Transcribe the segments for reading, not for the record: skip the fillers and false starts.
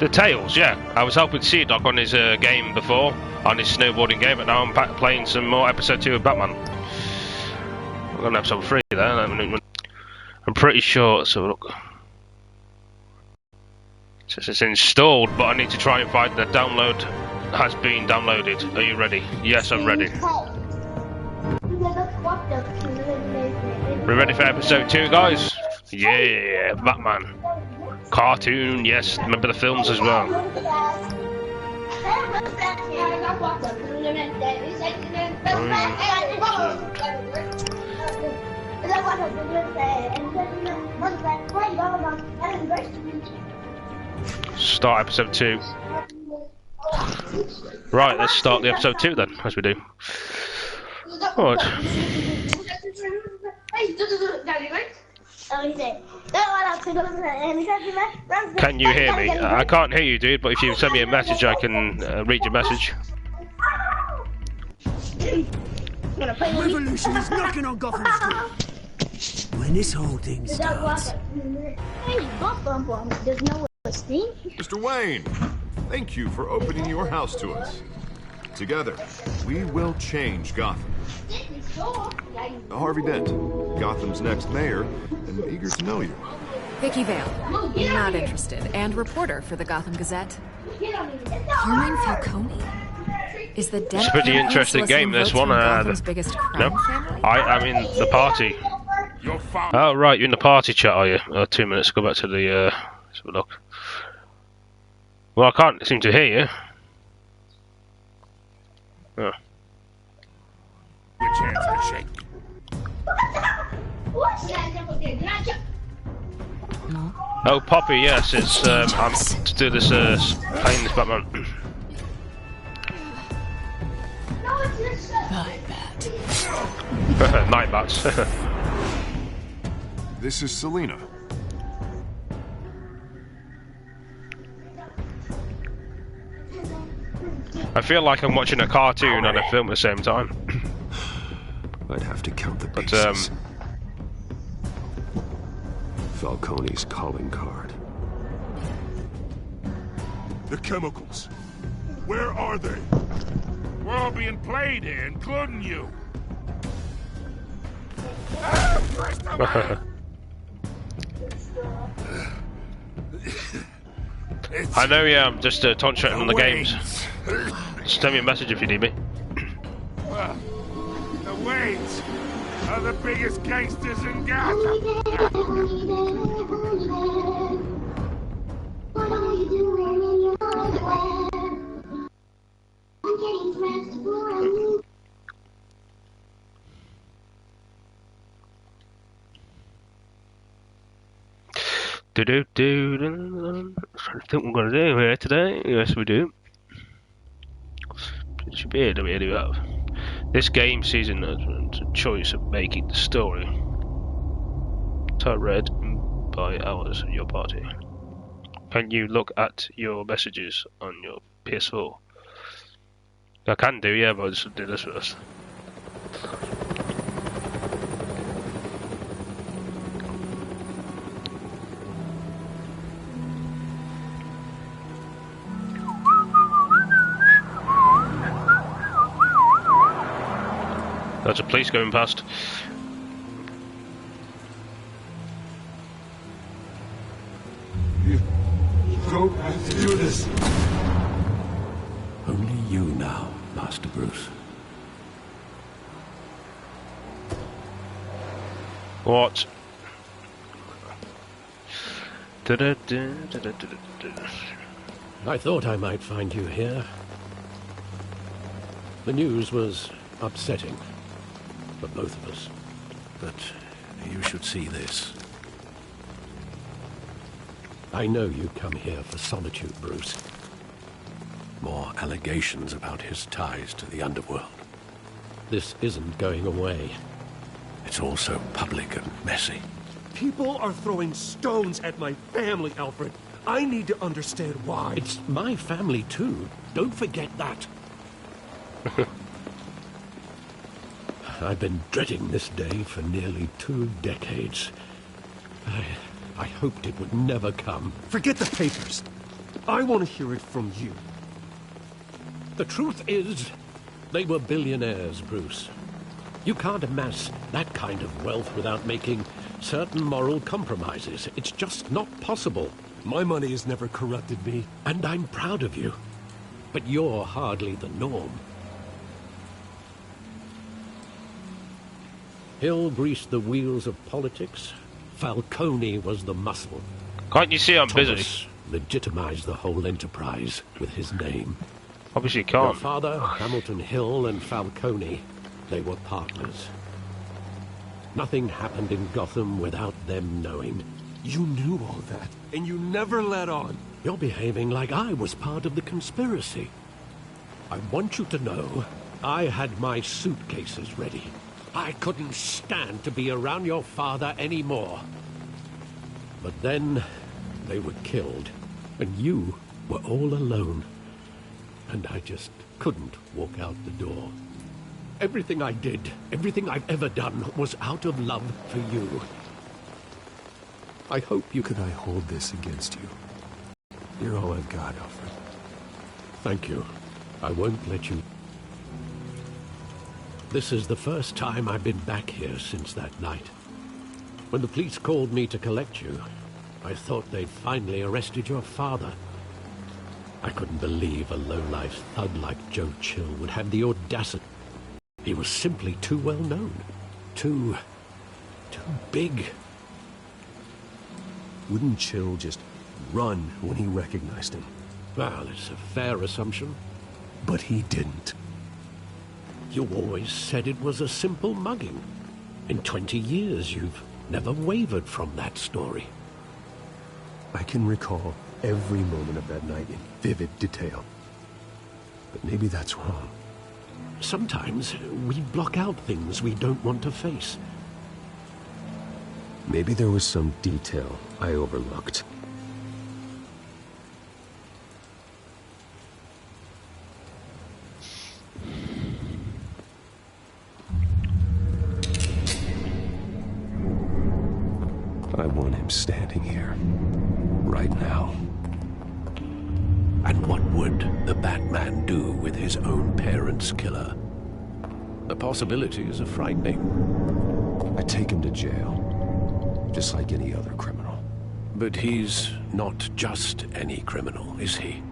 The Tales, yeah. I was helping Sea Dog on his game before, on his snowboarding game, but now I'm playing some more episode 2 of Batman. I'm on episode 3 there. I'm pretty sure, so look. It says it's installed, but I need to try and find the download has been downloaded. Are you ready? Yes, I'm ready. We ready for episode 2, guys? Yeah, Batman. Cartoon, yes. Remember the films as well. Start episode 2. Right, let's start the episode 2 then, as we do. Alright. Can you hear me? I can't hear you, dude, but if you send me a message, I can read your message. Revolution is knocking on Gotham's door. When this whole thing starts. Mr. Wayne, thank you for opening your house to us. Together, we will change Gotham. Harvey Dent, Gotham's next mayor, and eager to know you. Vicky Vale, not interested, and reporter for the Gotham Gazette. Carmine Falcone? Is the Dent It's a pretty interesting game, this one. Biggest No, I'm in the party. Oh, right, you're in the party chat, are you? 2 minutes, go back to the, let's have a look. Well, I can't seem to hear you. Oh. Which hands are shaking? Oh, Poppy, yes, it's, I'm to do this, playing this Batman. Night bats. This is Selina. I feel like I'm watching a cartoon and a film at the same time. I'd have to count the But, pieces. Falcone's calling card. The chemicals. Where are they? We're all being played here, including you. I know, yeah, I'm just concentrating on the games. Just send me a message if you need me. The Waynes are the biggest gangsters in Gotham. I think we're gonna do here today. Yes, we do. It should be here that we do have. This game season has a choice of making the story. Tell read by ours your party. Can you look at your messages on your PS4? I can do, yeah, but I'll just do this first. There's a police going past. You don't have to do this. Only you now, Master Bruce. What? I thought I might find you here. The news was upsetting for both of us. But you should see this. I know you come here for solitude, Bruce. More allegations about his ties to the underworld. This isn't going away. It's all so public and messy. People are throwing stones at my family, Alfred. I need to understand why. It's my family, too. Don't forget that. I've been dreading this day for nearly 2 decades. I hoped it would never come. Forget the papers. I want to hear it from you. The truth is, they were billionaires, Bruce. You can't amass that kind of wealth without making certain moral compromises. It's just not possible. My money has never corrupted me. And I'm proud of you. But you're hardly the norm. Hill greased the wheels of politics. Falcone was the muscle. Can't you see I'm busy? Thomas legitimized the whole enterprise with his name. Obviously you Your can't. father, Hamilton Hill, and Falcone, they were partners. Nothing happened in Gotham without them knowing. You knew all that, and you never let on. You're behaving like I was part of the conspiracy. I want you to know, I had my suitcases ready. I couldn't stand to be around your father anymore. But then, they were killed, and you were all alone. And I just couldn't walk out the door. Everything I did, everything I've ever done, was out of love for you. I hope you Could I hold this against you? You're all I've got, Alfred. Thank you. I won't let you... This is the first time I've been back here since that night. When the police called me to collect you, I thought they'd finally arrested your father. I couldn't believe a low-life thug like Joe Chill would have the audacity. He was simply too well known. Too big. Wouldn't Chill just run when he recognized him? Well, it's a fair assumption. But he didn't. You always said it was a simple mugging. In 20 years, you've never wavered from that story. I can recall every moment of that night in vivid detail. But maybe that's wrong. Sometimes we block out things we don't want to face. Maybe there was some detail I overlooked. I want him standing here, right now. And what would the Batman do with his own parents' killer? The possibilities are frightening. I take him to jail, just like any other criminal. But he's not just any criminal, is he?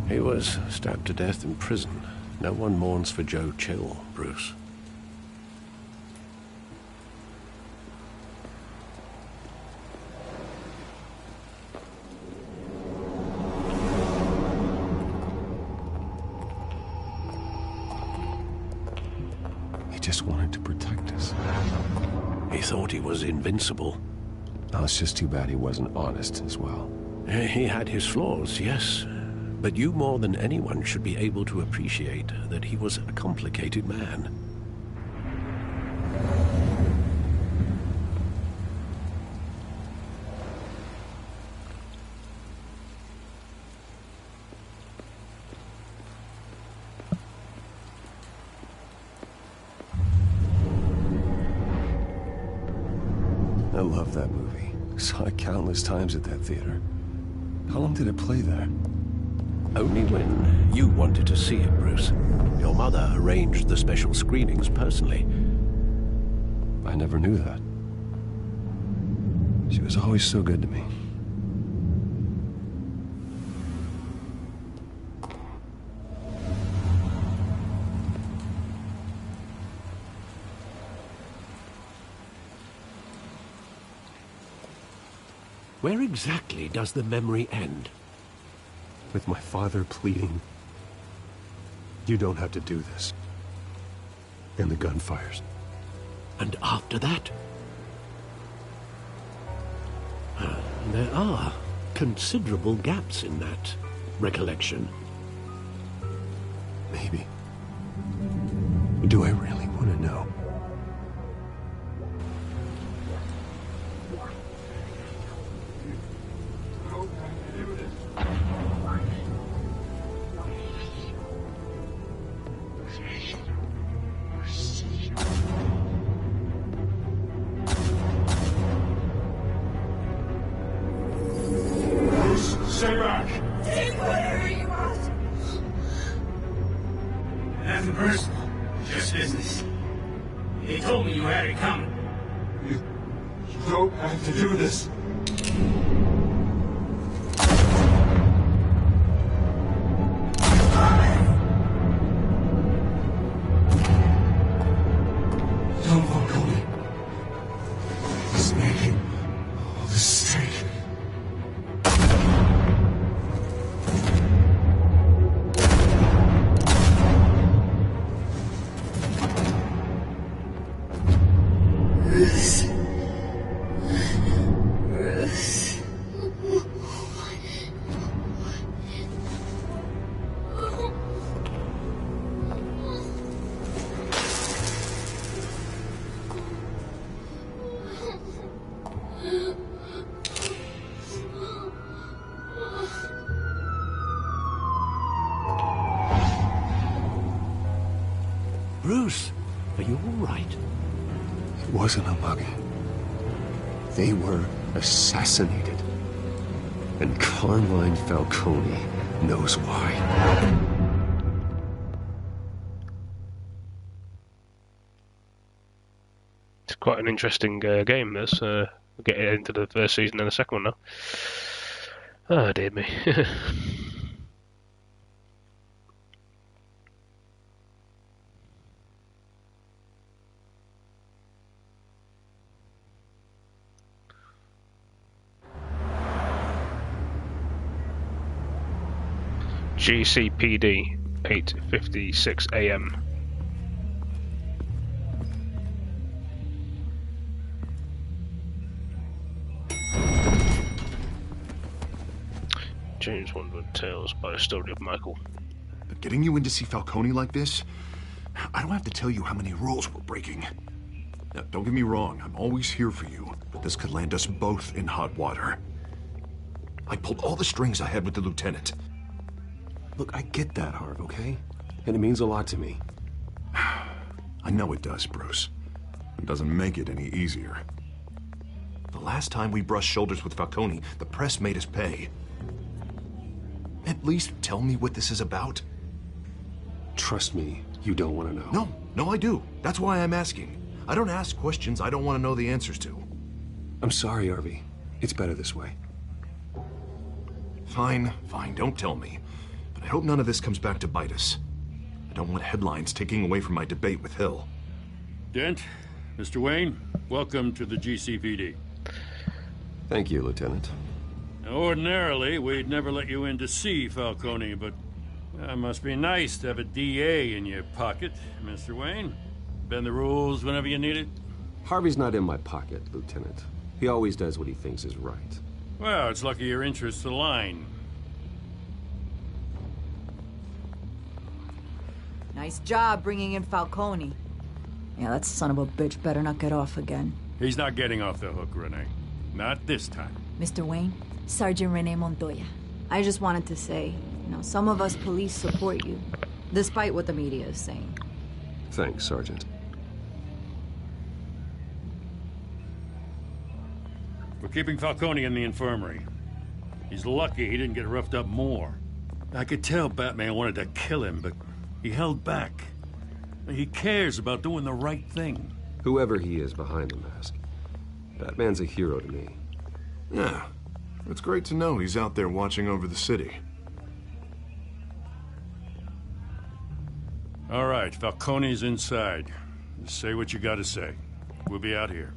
He was stabbed to death in prison. No one mourns for Joe Chill, Bruce. Just wanted to protect us. He thought he was invincible. Oh, it's just too bad he wasn't honest as well. He had his flaws, yes. But you more than anyone should be able to appreciate that he was a complicated man. I love that movie. Saw it countless times at that theater. How long did it play there? Only when you wanted to see it, Bruce. Your mother arranged the special screenings personally. I never knew that. She was always so good to me. Where exactly does the memory end? With my father pleading, "You don't have to do this." And the gunfires. And after that? There are considerable gaps in that recollection. Maybe. Do I really want to know? Stay back. Take whatever you want. Nothing personal, just business. He told me you had it coming. You don't have to do this. Don't Falcone. He's making a mistake. Bruce, are you all right? It wasn't a mug. They were assassinated. And Carmine Falcone knows why. It's quite an interesting game, this. We'll get into the first season and the second one now. Oh, dear me. GCPD, 8:56 AM. James Wondwood Tales by the Story of Michael. But getting you in to see Falcone like this, I don't have to tell you how many rules we're breaking. Now, don't get me wrong, I'm always here for you, but this could land us both in hot water. I pulled all the strings I had with the lieutenant. Look, I get that, Harv, okay? And it means a lot to me. I know it does, Bruce. It doesn't make it any easier. The last time we brushed shoulders with Falcone, the press made us pay. At least tell me what this is about. Trust me, you don't want to know. No, I do. That's why I'm asking. I don't ask questions I don't want to know the answers to. I'm sorry, Harvey. It's better this way. Fine, don't tell me. But I hope none of this comes back to bite us. I don't want headlines taking away from my debate with Hill. Dent, Mr. Wayne, welcome to the GCPD. Thank you, Lieutenant. Now, ordinarily, we'd never let you in to see Falcone, but it must be nice to have a DA in your pocket, Mr. Wayne. Bend the rules whenever you need it. Harvey's not in my pocket, Lieutenant. He always does what he thinks is right. Well, it's lucky your interests align. Nice job bringing in Falcone. Yeah, that son of a bitch better not get off again. He's not getting off the hook, Renee. Not this time. Mr. Wayne, Sergeant Renee Montoya. I just wanted to say, some of us police support you, despite what the media is saying. Thanks, Sergeant. We're keeping Falcone in the infirmary. He's lucky he didn't get roughed up more. I could tell Batman wanted to kill him, but he held back. He cares about doing the right thing. Whoever he is behind the mask, Batman's a hero to me. Yeah, it's great to know he's out there watching over the city. All right, Falcone's inside. Say what you gotta say. We'll be out here.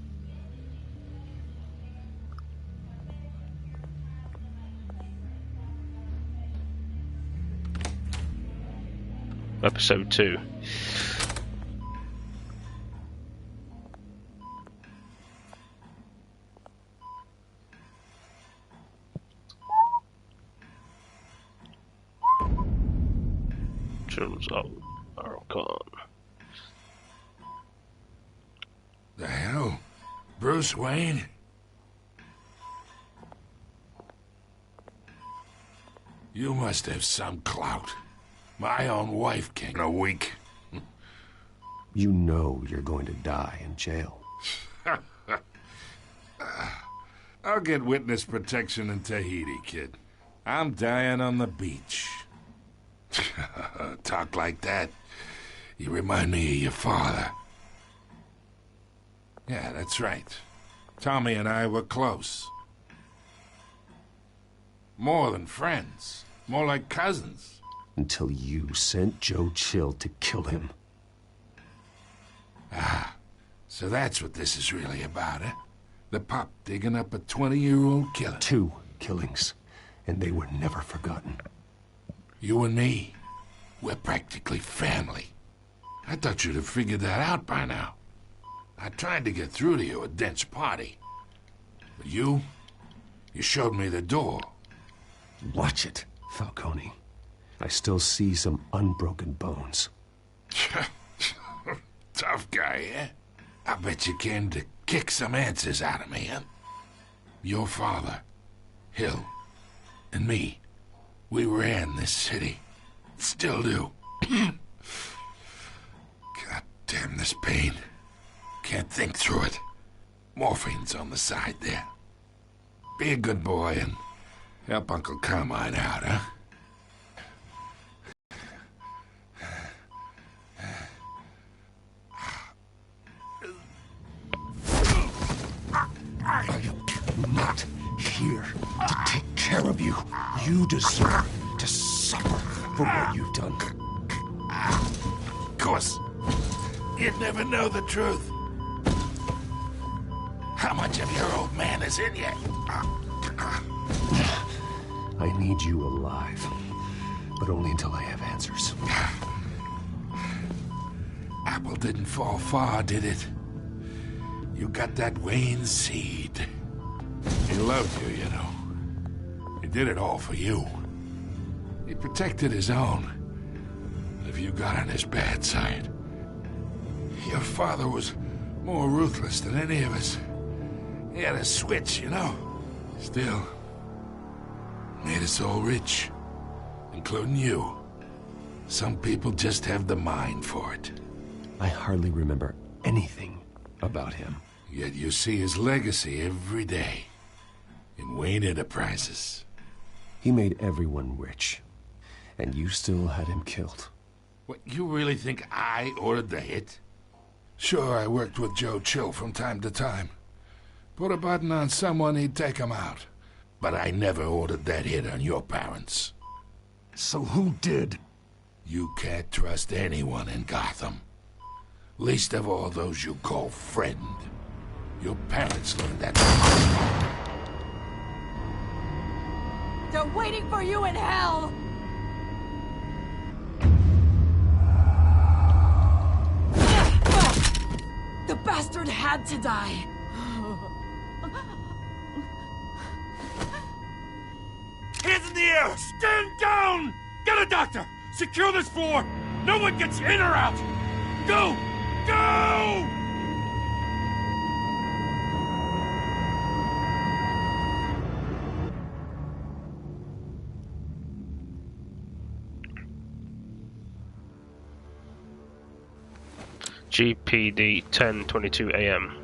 Episode 2. Children's are gone. The hell? Bruce Wayne? You must have some clout. My own wife came in a week. You know you're going to die in jail. I'll get witness protection in Tahiti, kid. I'm dying on the beach. Talk like that. You remind me of your father. Yeah, that's right. Tommy and I were close. More than friends. More like cousins. Until you sent Joe Chill to kill him. Ah, so that's what this is really about, eh? The pup digging up a 20-year-old killer. 2 killings, and they were never forgotten. You and me, we're practically family. I thought you'd have figured that out by now. I tried to get through to you at Dent's party. But you showed me the door. Watch it, Falcone. I still see some unbroken bones. Tough guy, eh? I bet you came to kick some answers out of me, huh? Your father, Hill, and me, we ran this city. Still do. God damn this pain. Can't think through it. Morphine's on the side there. Be a good boy and help Uncle Carmine out, huh? I am not here to take care of you. You deserve to suffer for what you've done. Of course. You'd never know the truth. How much of your old man is in you? I need you alive, but only until I have answers. Apple didn't fall far, did it? You got that Wayne seed. He loved you, you know. He did it all for you. He protected his own. If you got on his bad side. Your father was more ruthless than any of us. He had a switch, you know. Still, made us all rich. Including you. Some people just have the mind for it. I hardly remember anything about him. Yet you see his legacy every day. In Wayne Enterprises. He made everyone rich. And you still had him killed. What, you really think I ordered the hit? Sure, I worked with Joe Chill from time to time. Put a button on someone, he'd take him out. But I never ordered that hit on your parents. So who did? You can't trust anyone in Gotham. Least of all those you call friend. Your parents learned that. They're waiting for you in hell! The bastard had to die! Hands in the air! Stand down! Get a doctor! Secure this floor! No one gets in or out! Go! Go! GPD 10:22 AM.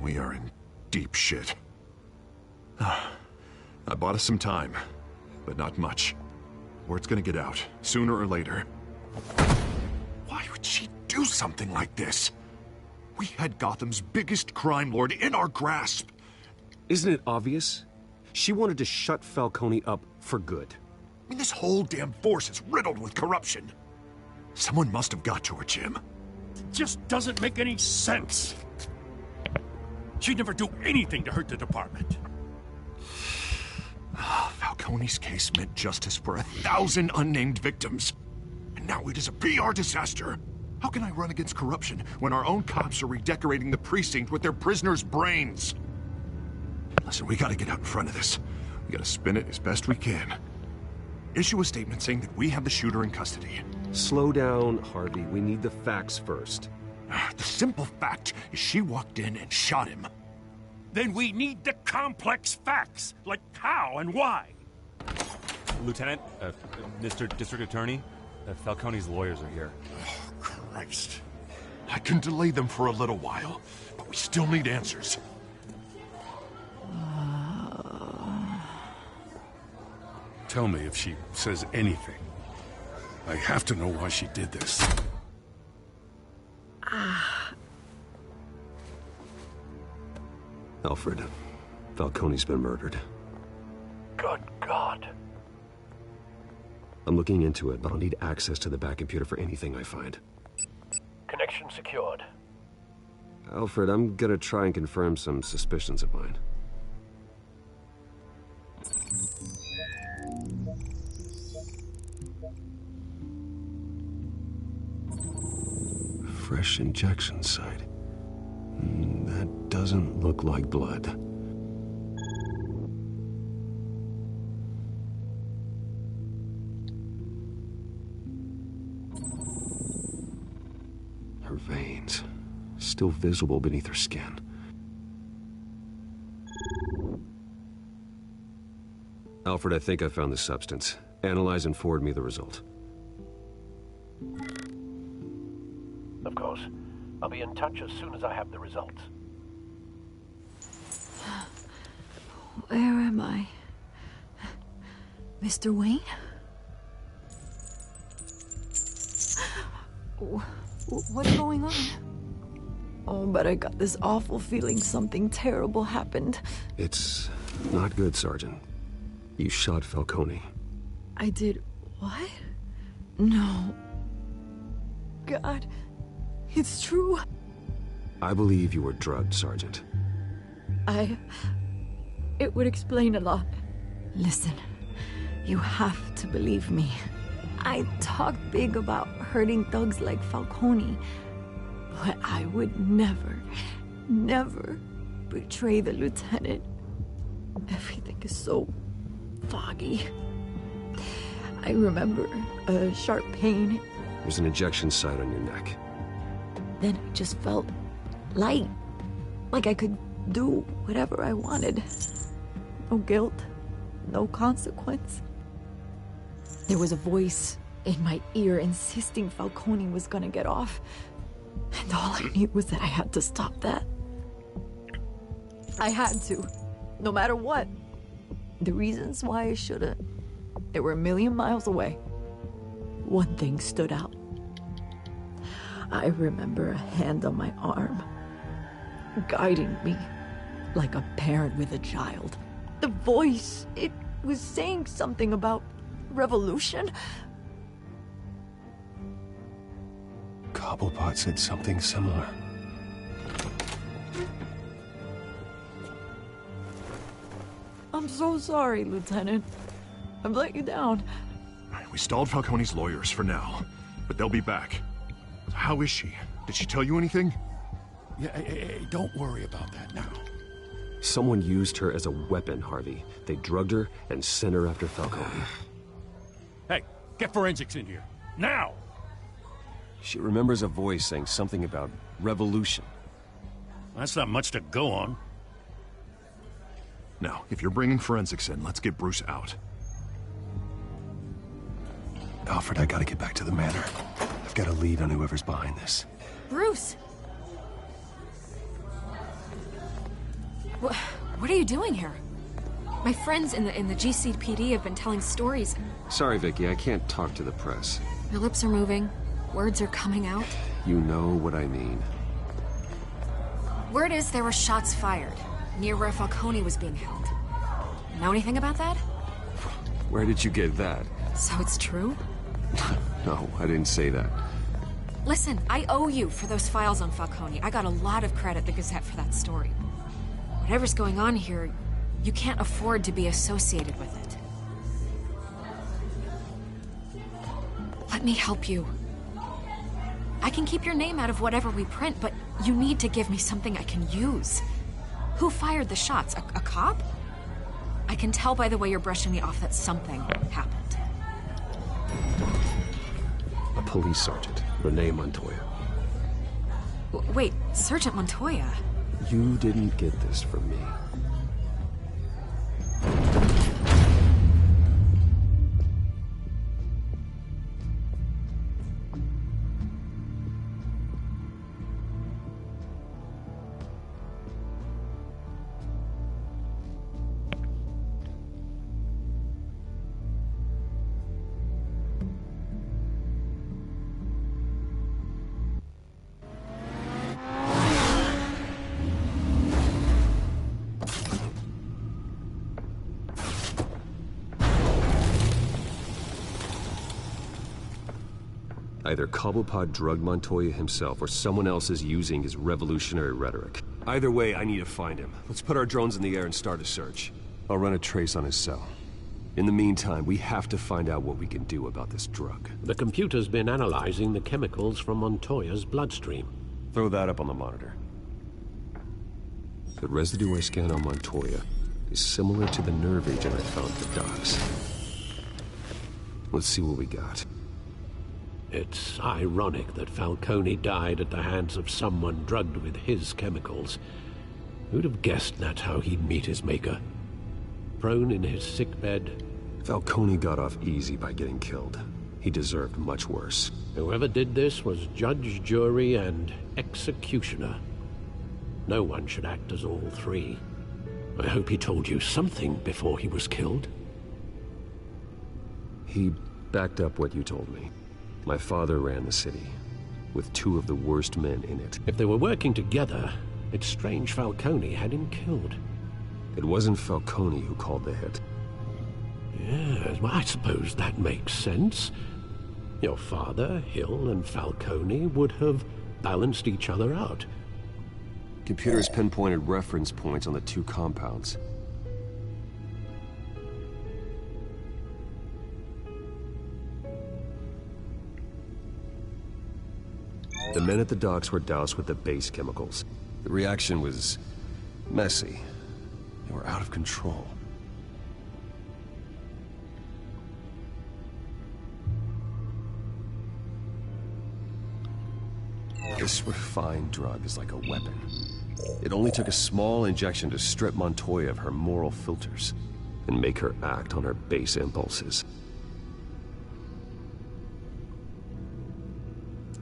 We are in deep shit. I bought us some time, but not much. Word's gonna get out, sooner or later. Why would she do something like this? We had Gotham's biggest crime lord in our grasp. Isn't it obvious? She wanted to shut Falcone up for good. I mean, this whole damn force is riddled with corruption. Someone must have got to her, Jim. It just doesn't make any sense. She'd never do anything to hurt the department. Falcone's case meant justice for 1,000 unnamed victims. And now it is a PR disaster. How can I run against corruption when our own cops are redecorating the precinct with their prisoners' brains? Listen, we gotta get out in front of this. We gotta spin it as best we can. Issue a statement saying that we have the shooter in custody. Slow down, Harvey. We need the facts first. The simple fact is she walked in and shot him. Then we need the complex facts, like how and why. Lieutenant, Mr. District Attorney, Falcone's lawyers are here. Oh, Christ. I can delay them for a little while, but we still need answers. Tell me if she says anything. I have to know why she did this. Alfred, Falcone's been murdered. Good God. I'm looking into it, but I'll need access to the back computer for anything I find. Connection secured. Alfred, I'm gonna try and confirm some suspicions of mine. Fresh injection site. That doesn't look like blood. Her veins, still visible beneath her skin. Alfred, I think I found the substance. Analyze and forward me the result. Of course. I'll be in touch as soon as I have the results. Where am I? Mr. Wayne? What's going on? Oh, but I got this awful feeling something terrible happened. It's not good, Sergeant. You shot Falcone. I did what? No. God, it's true. I believe you were drugged, Sergeant. It would explain a lot. Listen, you have to believe me. I talk big about hurting thugs like Falcone, but I would never, never betray the lieutenant. Everything is so foggy. I remember a sharp pain. There's an injection site on your neck. Then I just felt light, like I could do whatever I wanted. No guilt, no consequence. There was a voice in my ear insisting Falcone was gonna get off. And all I knew was that I had to stop that. I had to, no matter what. The reasons why I shouldn't, they were a million miles away. One thing stood out. I remember a hand on my arm, guiding me like a parent with a child. The voice, it was saying something about revolution. Cobblepot said something similar. I'm so sorry, Lieutenant. I've let you down. We stalled Falcone's lawyers for now, but they'll be back. How is she? Did she tell you anything? Yeah, hey, don't worry about that now. Someone used her as a weapon, Harvey. They drugged her and sent her after Falcone. Hey, get forensics in here. Now! She remembers a voice saying something about revolution. That's not much to go on. Now, if you're bringing forensics in, let's get Bruce out. Alfred, I gotta get back to the manor. I've got a lead on whoever's behind this. Bruce! What are you doing here? My friends in the GCPD have been telling stories. Sorry, Vicky, I can't talk to the press. Your lips are moving. Words are coming out. You know what I mean. Word is there were shots fired near where Falcone was being held. Know anything about that? Where did you get that? So it's true? No, I didn't say that. Listen, I owe you for those files on Falcone. I got a lot of credit at the Gazette for that story. Whatever's going on here, you can't afford to be associated with it. Let me help you. I can keep your name out of whatever we print, but you need to give me something I can use. Who fired the shots? A cop? I can tell by the way you're brushing me off that something happened. A police sergeant, Renee Montoya. Wait, Sergeant Montoya? You didn't get this from me. Either Cobblepot drugged Montoya himself, or someone else is using his revolutionary rhetoric. Either way, I need to find him. Let's put our drones in the air and start a search. I'll run a trace on his cell. In the meantime, we have to find out what we can do about this drug. The computer's been analyzing the chemicals from Montoya's bloodstream. Throw that up on the monitor. The residue I scanned on Montoya is similar to the nerve agent I found at the docks. Let's see what we got. It's ironic that Falcone died at the hands of someone drugged with his chemicals. Who'd have guessed that's how he'd meet his maker? Prone in his sickbed. Falcone got off easy by getting killed. He deserved much worse. Whoever did this was judge, jury, and executioner. No one should act as all three. I hope he told you something before he was killed. He backed up what you told me. My father ran the city, with two of the worst men in it. If they were working together, it's strange Falcone had him killed. It wasn't Falcone who called the hit. Yes, well, I suppose that makes sense. Your father, Hill, and Falcone would have balanced each other out. Computers pinpointed reference points on the two compounds. The men at the docks were doused with the base chemicals. The reaction was messy. They were out of control. This refined drug is like a weapon. It only took a small injection to strip Montoya of her moral filters and make her act on her base impulses.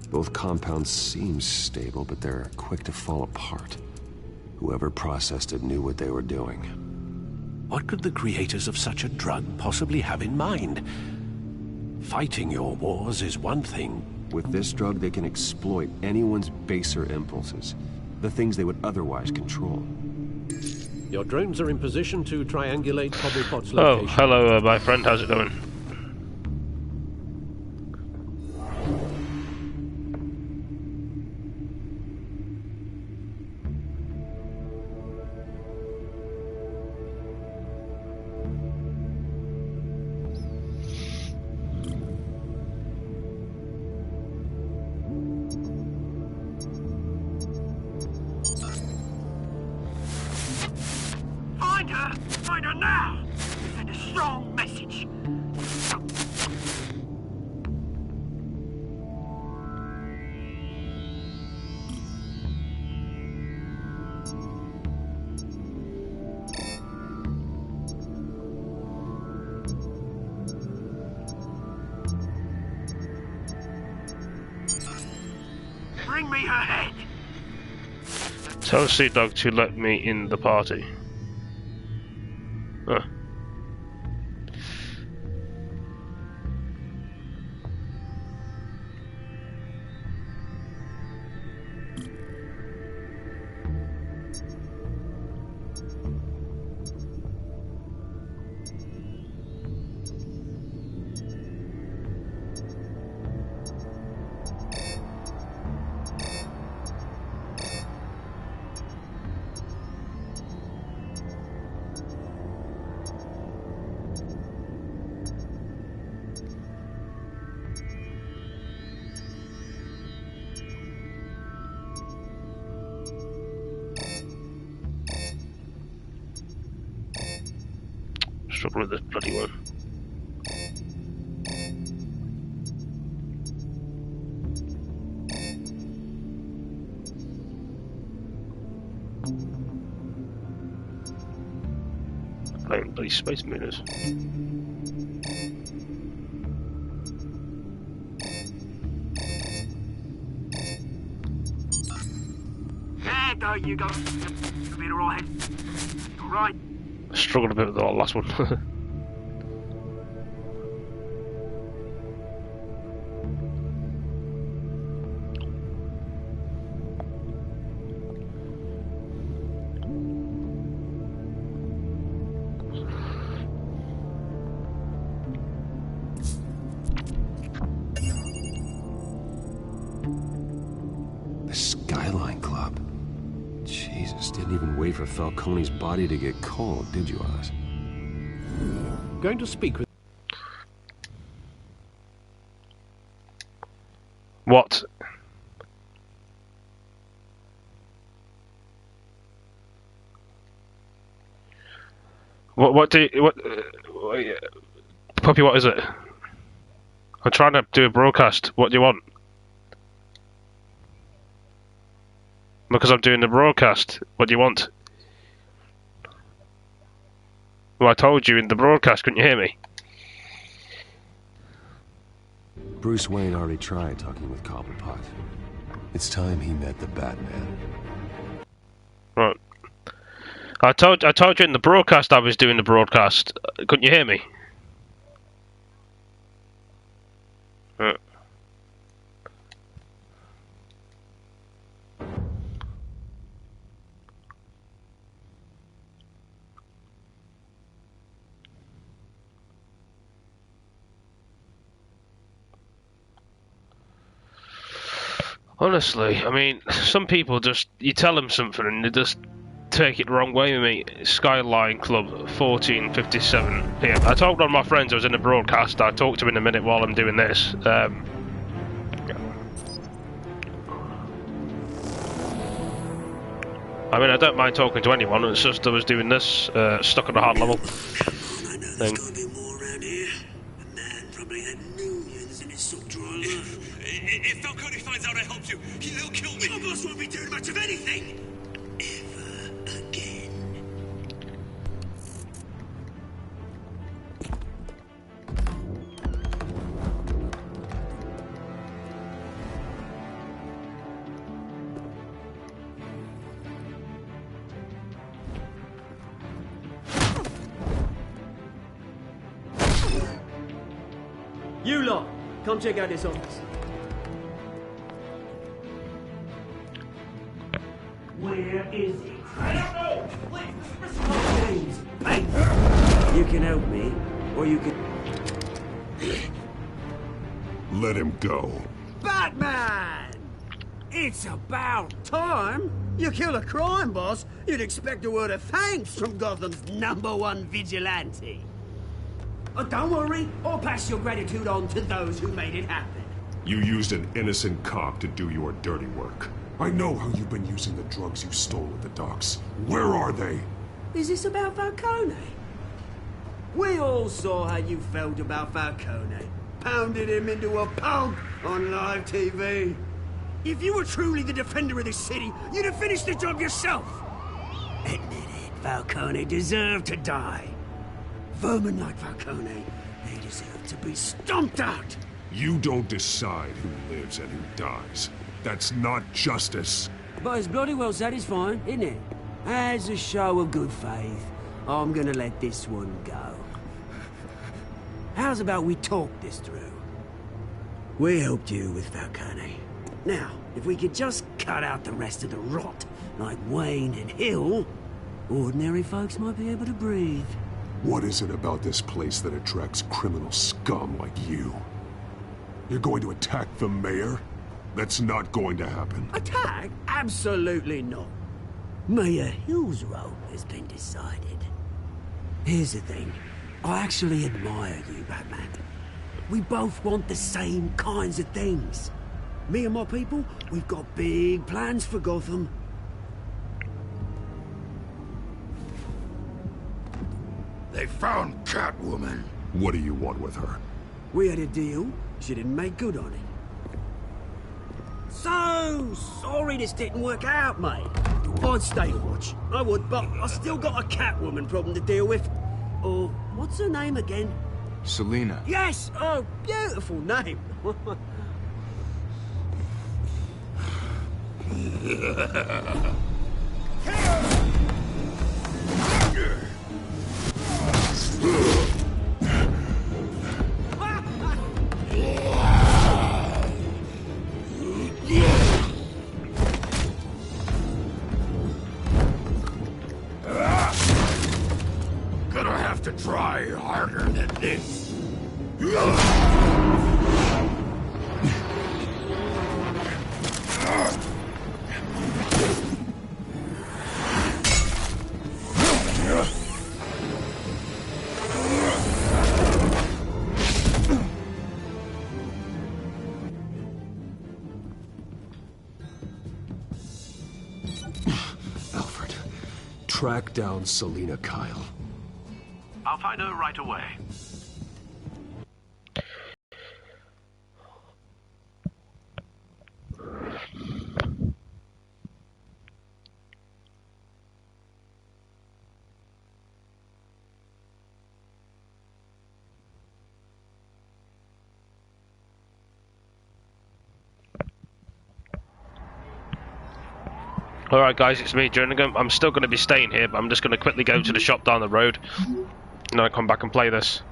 Both compounds seem stable, but they're quick to fall apart. Whoever processed it knew what they were doing. What could the creators of such a drug possibly have in mind? Fighting your wars is one thing. With this drug, they can exploit anyone's baser impulses. The things they would otherwise control. Your drones are in position to triangulate Cobblepot's location. Oh, hello, my friend. How's it going? Find her now! Send a strong message. Bring me her head. Tell Sea Dog to let me in the party. Huh. Struggling with this bloody one. Playing bloody Space Mooners. There, there you go. You'll be alright. Alright. I struggled a bit with the last one. Didn't even wait for Falcone's body to get cold, did you, Oz? Going to speak with... What? What do you... Puppy, what is it? I'm trying to do a broadcast. What do you want? Because I'm doing the broadcast. What do you want? Well, I told you in the broadcast, couldn't you hear me? Bruce Wayne already tried talking with Cobblepot. It's time he met the Batman. Right. I told you in the broadcast I was doing the broadcast. Couldn't you hear me? Honestly, I mean, some people just, you tell them something and they just take it the wrong way with me. Skyline Club, 14:57 PM. I told one of my friends I was in the broadcast. I talked to him in a minute while I'm doing this. I mean, I don't mind talking to anyone. It's just I was doing this, stuck on a hard level thing. If Falcone finds out I helped you, he'll kill me. Your boss won't be doing much of anything. Ever again. You lot, come check out this office. Where is he? I don't know! Please, James, hey! You can help me, or you can... Let him go. Batman! It's about time! You kill a crime boss, you'd expect a word of thanks from Gotham's #1 vigilante. Oh, don't worry, I'll pass your gratitude on to those who made it happen. You used an innocent cop to do your dirty work. I know how you've been using the drugs you stole at the docks. Where are they? Is this about Falcone? We all saw how you felt about Falcone. Pounded him into a pulp on live TV. If you were truly the defender of this city, you'd have finished the job yourself. Admit it, Falcone deserved to die. Vermin like Falcone, they deserve to be stomped out. You don't decide who lives and who dies. That's not justice. But it's bloody well satisfying, isn't it? As a show of good faith, I'm gonna let this one go. How's about we talk this through? We helped you with Falcone. Now, if we could just cut out the rest of the rot, like Wayne and Hill, ordinary folks might be able to breathe. What is it about this place that attracts criminal scum like you? You're going to attack the mayor? That's not going to happen. Attack? Absolutely not. Mayor Hill's role has been decided. Here's the thing. I actually admire you, Batman. We both want the same kinds of things. Me and my people, we've got big plans for Gotham. They found Catwoman. What do you want with her? We had a deal. She didn't make good on it. So sorry this didn't work out, mate. I'd stay to watch. I would, but I still got a Catwoman problem to deal with. Or, what's her name again? Selina. Yes! Oh, beautiful name. Gonna have to try harder than this. track down Selina Kyle. I'll find her right away. Alright guys, it's me, Jernigan. I'm still going to be staying here, but I'm just going to quickly go to the shop down the road. And then I come back and play this.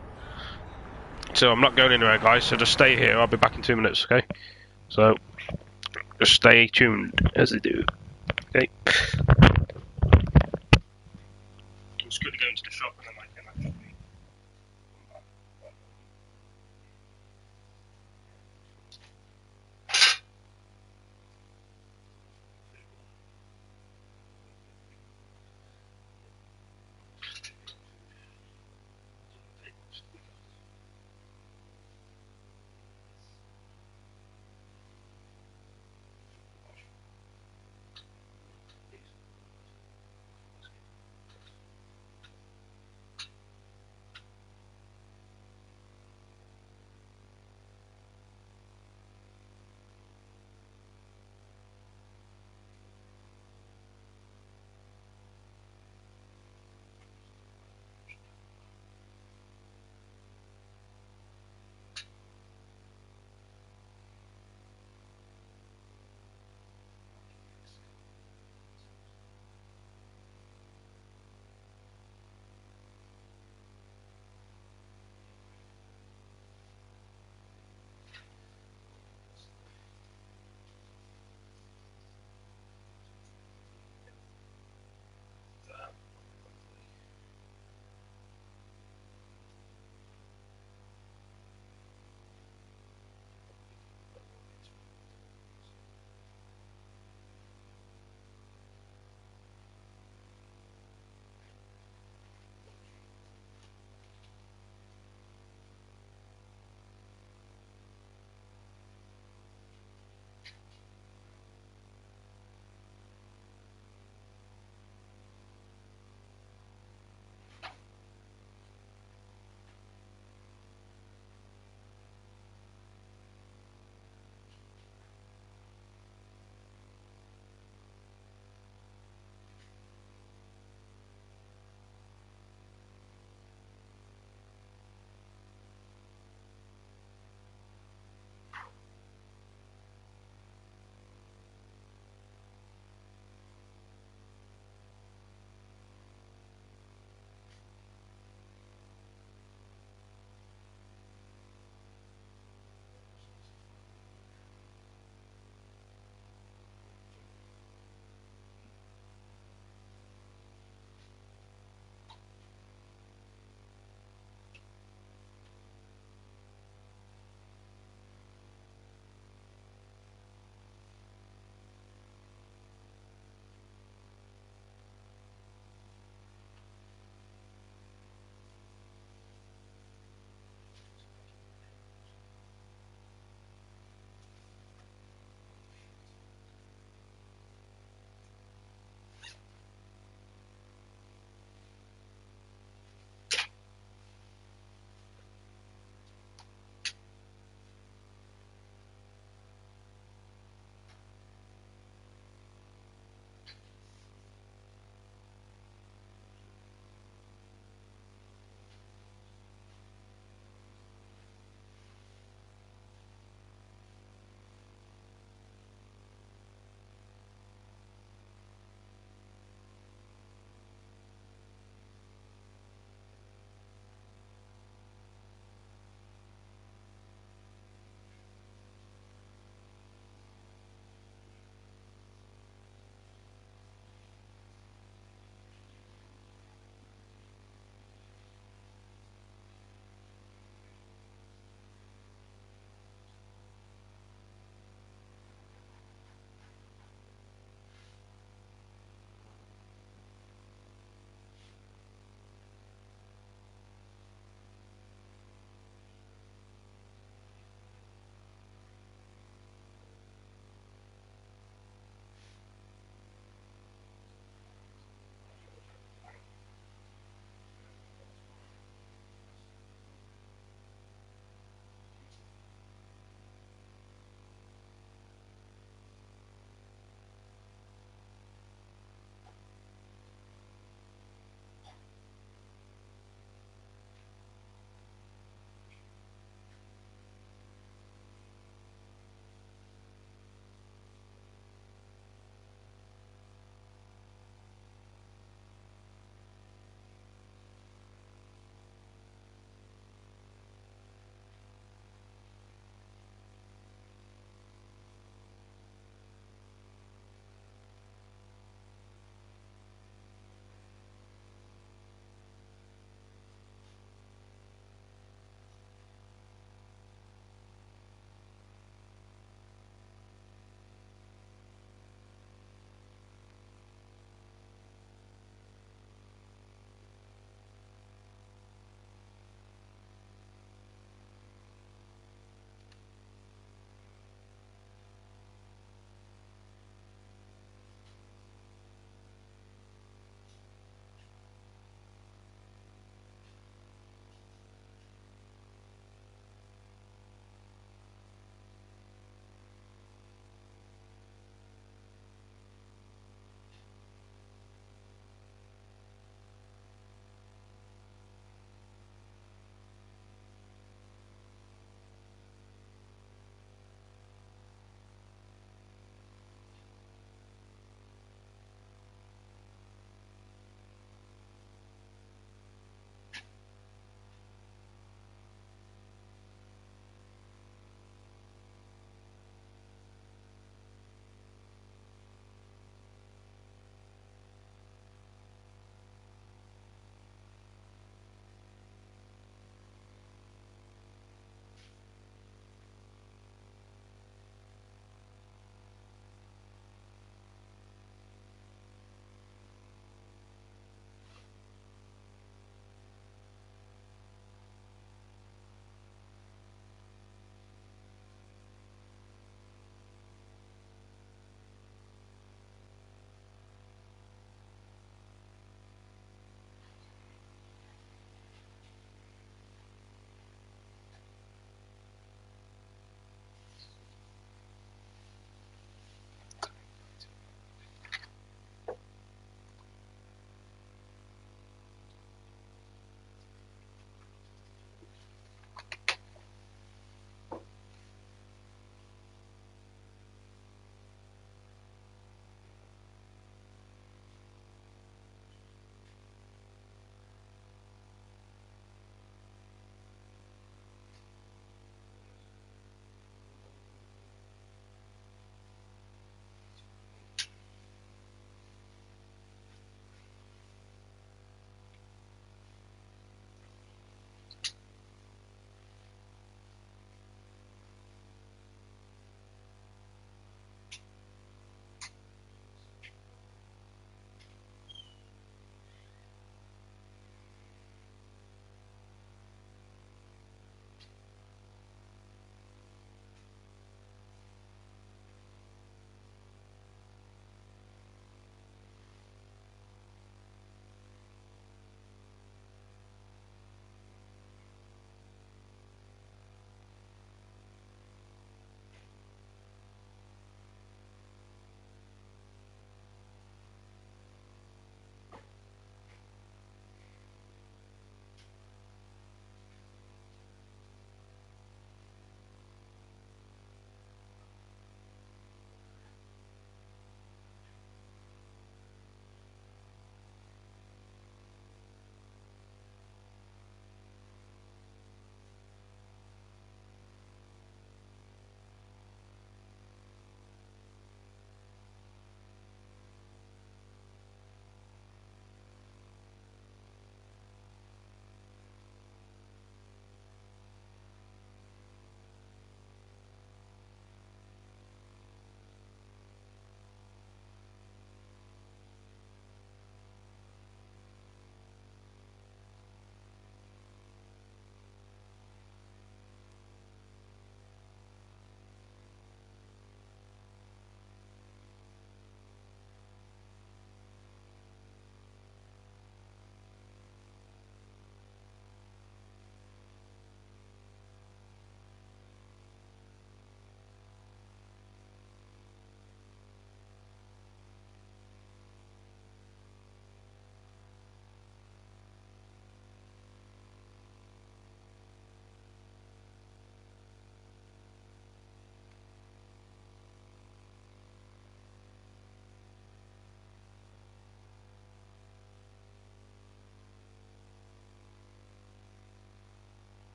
So I'm not going anywhere guys, so just stay here. I'll be back in 2 minutes, okay? So, just stay tuned as I do. Okay? I'm just going to go into the shop and then